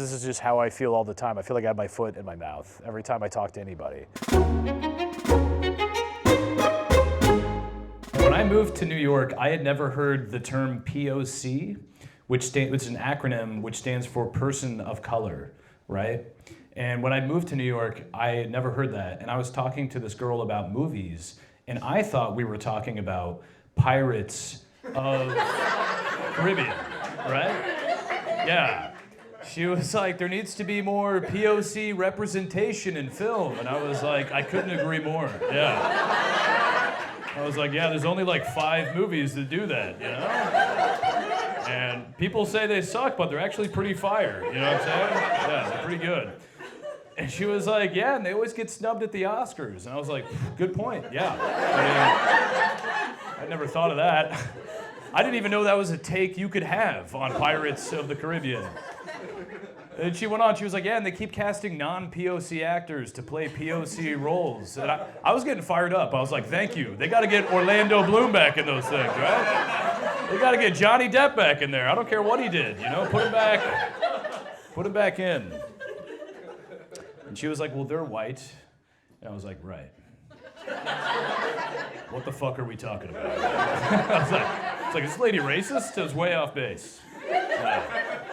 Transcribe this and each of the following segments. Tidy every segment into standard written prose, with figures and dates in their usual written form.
This is just how I feel all the time. I feel like I have my foot in my mouth every time I talk to anybody. When I moved to New York, I had never heard the term POC, which is an acronym which stands for person of color, right? And when I moved to New York, I had never heard that. And I was talking to this girl about movies, and I thought we were talking about Pirates of Caribbean, right? Yeah. She was like, there needs to be more POC representation in film. And I was like, I couldn't agree more. Yeah. I was like, yeah, there's only like 5 movies that do that, you know? And people say they suck, but they're actually pretty fire. You know what I'm saying? Yeah, they're pretty good. And she was like, yeah, and they always get snubbed at the Oscars. And I was like, good point, yeah. I mean, I never thought of that. I didn't even know that was a take you could have on Pirates of the Caribbean. And she went on, she was like, yeah, and they keep casting non-POC actors to play POC roles. And I was getting fired up. I was like, thank you. They got to get Orlando Bloom back in those things, right? They got to get Johnny Depp back in there. I don't care what he did, you know? Put him back in. And she was like, well, they're white. And I was like, right. What the fuck are we talking about? I was like, is this lady racist? It was way off base.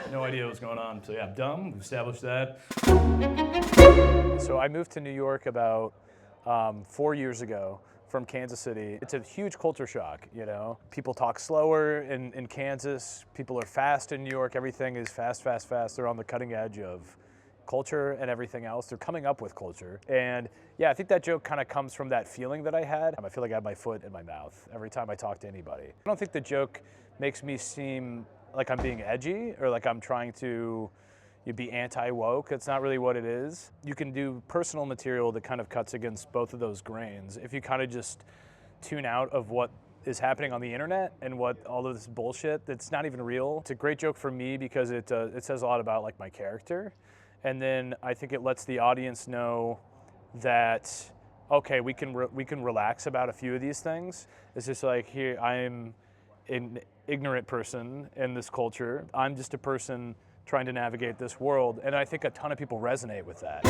No idea what was going on. So yeah, I'm dumb. We've established that. So I moved to New York about 4 years ago from Kansas City. It's a huge culture shock, you know? People talk slower in Kansas. People are fast in New York. Everything is fast, fast, fast. They're on the cutting edge of culture and everything else. They're coming up with culture. And yeah, I think that joke kind of comes from that feeling that I had. I feel like I have my foot in my mouth every time I talk to anybody. I don't think the joke makes me seem like I'm being edgy or like I'm trying to be anti-woke. It's not really what it is. You can do personal material that kind of cuts against both of those grains if you kind of just tune out of what is happening on the internet and what all of this bullshit that's not even real. It's a great joke for me because it says a lot about like my character. And then I think it lets the audience know that, okay, we can relax about a few of these things. It's just like, here, I'm an ignorant person in this culture. I'm just a person trying to navigate this world. And I think a ton of people resonate with that.